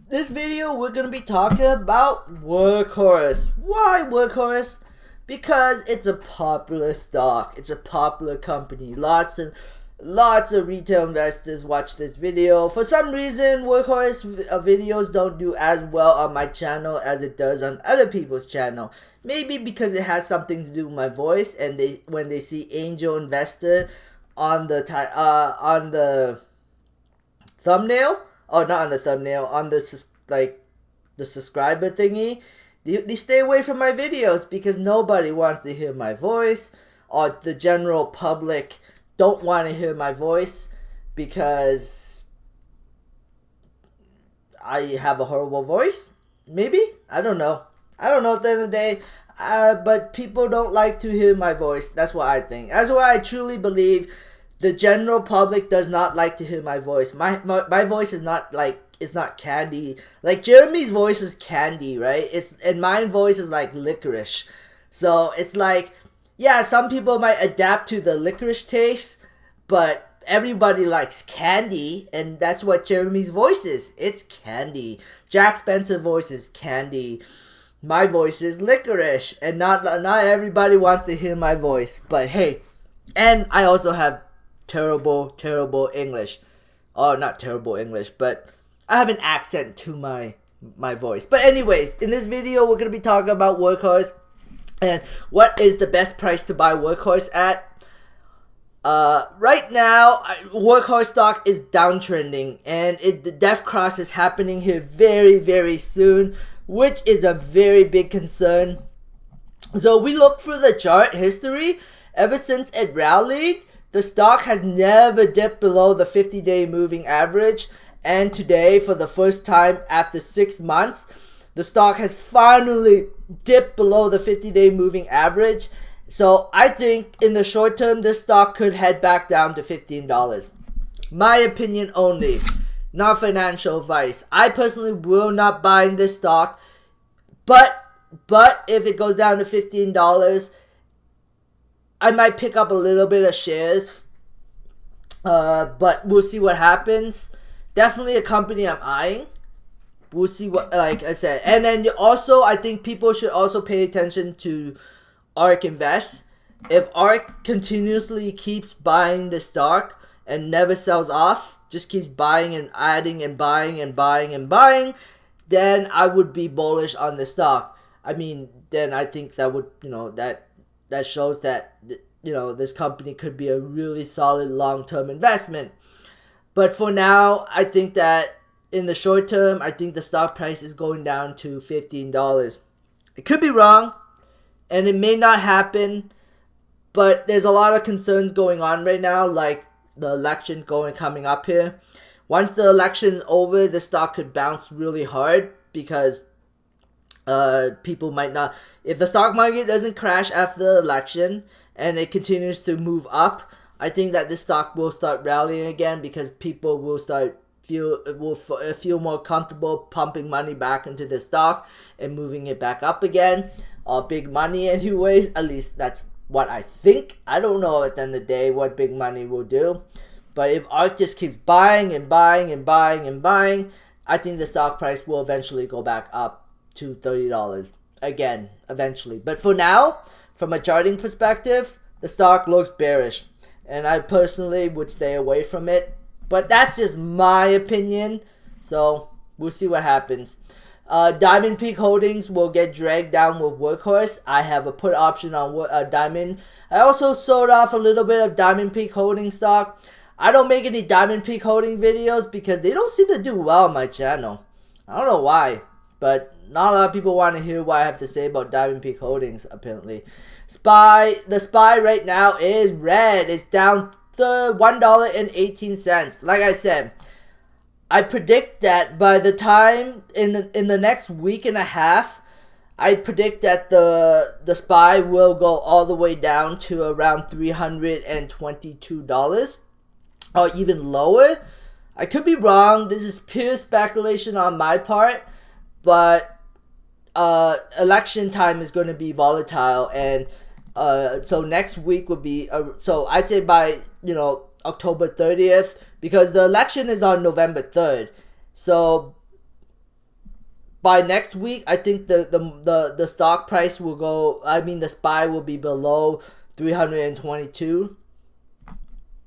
This video we're gonna be talking about Workhorse. Why Workhorse? Because it's a popular stock. It's a popular company. Lots of retail investors watch this video. For some reason, Workhorse videos don't do as well on my channel as it does on other people's channel. Maybe because it has something to do with my voice, and when they see angel investor on the thumbnail. Oh, not on the thumbnail, on the subscriber thingy. They stay away from my videos because nobody wants to hear my voice, or the general public don't want to hear my voice because I have a horrible voice. Maybe? I don't know. At the end of the day. But people don't like to hear my voice. That's what I think. That's what I truly believe. The general public does not like to hear my voice. My voice is not like, it's not candy. Like Jeremy's voice is candy, right? And my voice is like licorice. So it's like, yeah, some people might adapt to the licorice taste, but everybody likes candy, and that's what Jeremy's voice is. It's candy. Jack Spencer's voice is candy. My voice is licorice, and not everybody wants to hear my voice. But hey, and I also have terrible English. Oh, not terrible English, but I have an accent to my voice. But anyways, in this video, we're going to be talking about Workhorse and what is the best price to buy Workhorse at. Right now, Workhorse stock is downtrending, and the death cross is happening here very soon, which is a very big concern. So we look for the chart history. Ever since it rallied, the stock has never dipped below the 50-day moving average, and today, for the first time after 6 months, the stock has finally dipped below the 50-day moving average. So I think in the short term, this stock could head back down to $15. My opinion only, not financial advice. I personally will not buy in this stock, but if it goes down to $15, I might pick up a little bit of shares, but we'll see what happens. Definitely a company I'm eyeing. We'll see what, like I said. And then also, I think people should also pay attention to ARK Invest. If ARK continuously keeps buying the stock and never sells off, just keeps buying and adding and buying and buying and buying, then I would be bullish on the stock. I mean, then I think that would, that shows that, this company could be a really solid long-term investment. But for now, I think that in the short term, I think the stock price is going down to $15. It could be wrong, and it may not happen, but there's a lot of concerns going on right now, like the election coming up here. Once the election is over, the stock could bounce really hard because people might not. If the stock market doesn't crash after the election and it continues to move up, I think that this stock will start rallying again because people will feel more comfortable pumping money back into the stock and moving it back up again. Big money anyways, at least that's what I think. I don't know at the end of the day what big money will do. But if ARK just keeps buying and buying and buying and buying, I think the stock price will eventually go back up to $30 again, eventually. But for now, from a charting perspective, the stock looks bearish, and I personally would stay away from it. But that's just my opinion, so we'll see what happens. Diamond Peak Holdings will get dragged down with Workhorse. I have a put option on Diamond. I also sold off a little bit of Diamond Peak Holding stock. I don't make any Diamond Peak Holding videos because they don't seem to do well on my channel. I don't know why, but not a lot of people want to hear what I have to say about Diamond Peak Holdings, apparently. The SPY right now is red. It's down to $1.18. Like I said, I predict that by the time in the next week and a half, I predict that the SPY will go all the way down to around $322 or even lower. I could be wrong. This is pure speculation on my part, but election time is going to be volatile, and so next week would be so I'd say by October 30th, because the election is on November 3rd. So by next week, I think the stock price will go. I mean, the SPY will be below 322,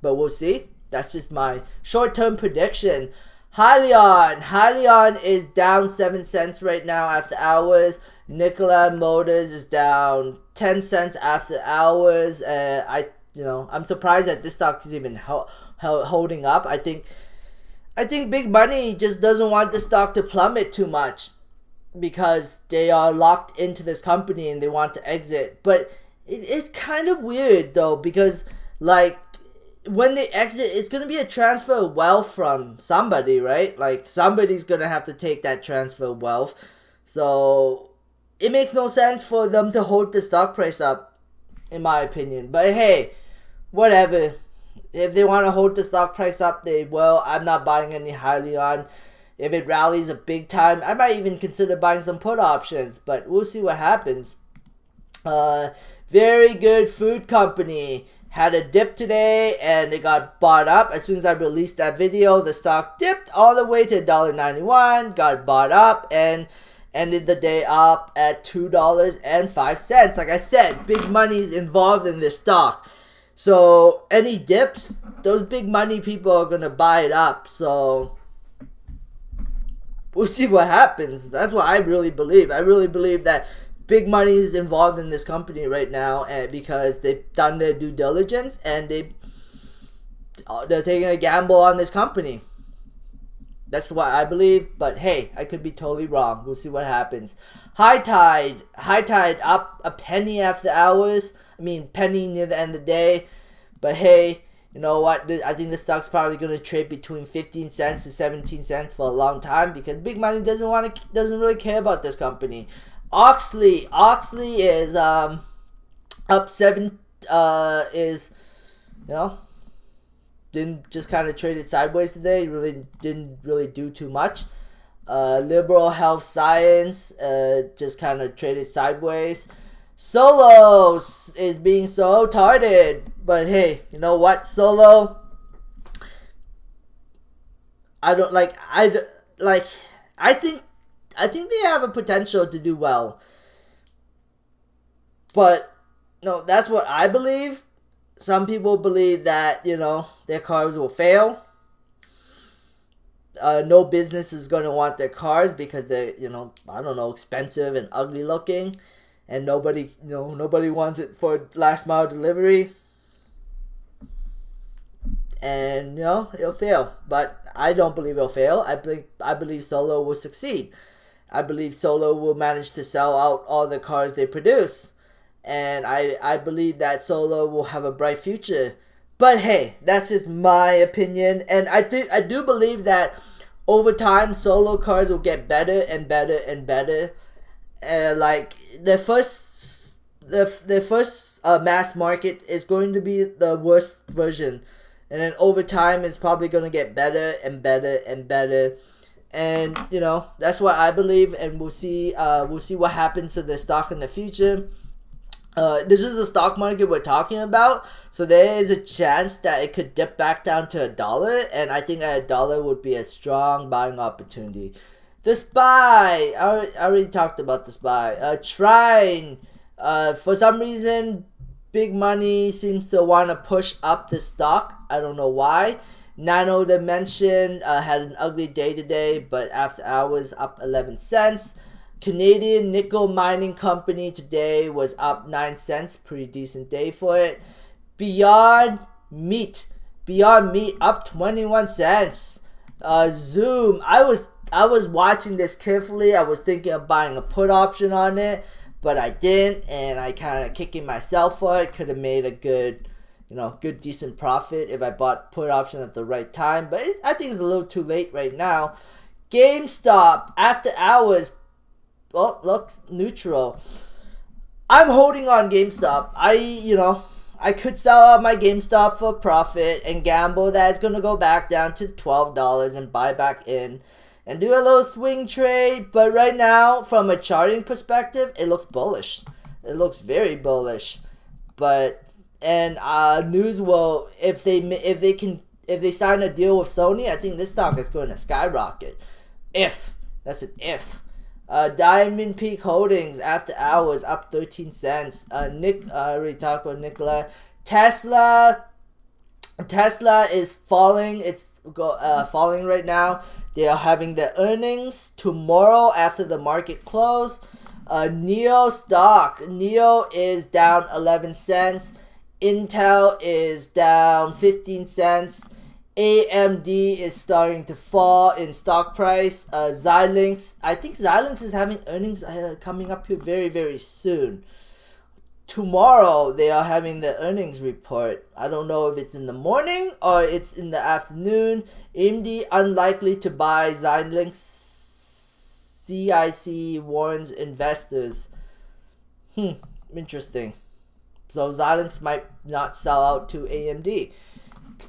but we'll see. That's just my short-term prediction. Hyliion is down 7 cents right now after hours. Nikola Motors is down 10 cents after hours. I'm surprised that this stock is even holding up. I think big money just doesn't want the stock to plummet too much because they are locked into this company and they want to exit. But it's kind of weird though, because like when they exit, it's going to be a transfer of wealth from somebody, right? Like somebody's going to have to take that transfer of wealth. So it makes no sense for them to hold the stock price up, in my opinion. But hey, whatever. If they want to hold the stock price up, they will. I'm not buying any Hyliion. If it rallies a big time, I might even consider buying some put options, but we'll see what happens. Very good food company. Had a dip today and it got bought up. As soon as I released that video, the stock dipped all the way to $1.91, got bought up, and ended the day up at $2.05. Like I said, big money's involved in this stock. So any dips, those big money people are going to buy it up. So we'll see what happens. That's what I really believe. I really believe that big money is involved in this company right now, and because they've done their due diligence and they're taking a gamble on this company. That's what I believe, but hey, I could be totally wrong. We'll see what happens. High Tide up a penny after hours. I mean, penny near the end of the day. But hey, you know what? I think the stock's probably going to trade between 15 cents to 17 cents for a long time because big money doesn't really care about this company. Oxley is up 7. Didn't just kind of traded sideways today. Really didn't really do too much. Liberal Health Science just kind of traded sideways. Solo is being so retarded, but hey, you know what? Solo, I think they have a potential to do well. But no, that's what I believe. Some people believe that, their cars will fail. No business is going to want their cars because they're, expensive and ugly looking. And nobody wants it for last mile delivery. And, it'll fail. But I don't believe it'll fail. I believe Solo will succeed. I believe Solo will manage to sell out all the cars they produce. And I believe that Solo will have a bright future. But hey, that's just my opinion. And I do believe that over time, Solo cars will get better and better and better. Like their first mass market is going to be the worst version. And then over time, it's probably going to get better and better and better. And, that's what I believe. And we'll see what happens to the stock in the future. This is the stock market we're talking about, so there is a chance that it could dip back down to $1, and I think at $1 would be a strong buying opportunity. The SPY, I already talked about the SPY. Trine, for some reason, big money seems to want to push up the stock. I don't know why. Nano Dimension had an ugly day today, but after hours up 11 cents. Canadian Nickel Mining Company today was up 9 cents. Pretty decent day for it. Beyond Meat up 21 cents. Zoom, I was watching this carefully. I was thinking of buying a put option on it, but I didn't, and I kind of kicking myself for it. Could have made a good decent profit if I bought put option at the right time, but I think it's a little too late right now. GameStop after hours. Oh, looks neutral. I'm holding on GameStop. I could sell out my GameStop for profit and gamble that it's going to go back down to $12 and buy back in and do a little swing trade. But right now, from a charting perspective, it looks bullish. It looks very bullish. News will, if they sign a deal with Sony, I think this stock is going to skyrocket. That's an if. Diamond Peak Holdings after hours up 13 cents. Nick, I already talked about Nikola. Tesla is falling. It's falling right now. They are having their earnings tomorrow after the market close. Neo stock. Neo is down 11 cents. Intel is down 15 cents. AMD is starting to fall in stock price. Xilinx, I think Xilinx is having earnings coming up here very, very soon. Tomorrow they are having the earnings report. I don't know if it's in the morning or it's in the afternoon. AMD unlikely to buy Xilinx. CIC warns investors. Interesting. So Xilinx might not sell out to AMD.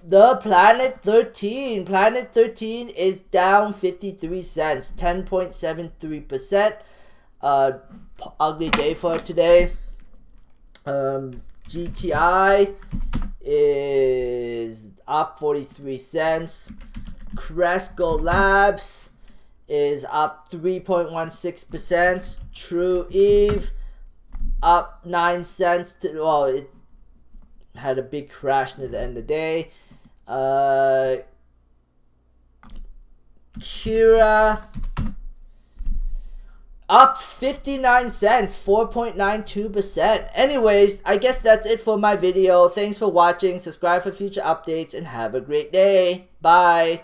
The Planet 13 is down 53 cents, 10.73%. Ugly day for today. GTI is up 43 cents. Cresco Labs is up 3.16%. True Eve up 9 cents. It had a big crash near the end of the day. Kira up 59 cents, 4.92%. Anyways, I guess that's it for my video. Thanks for watching. Subscribe for future updates and have a great day. Bye.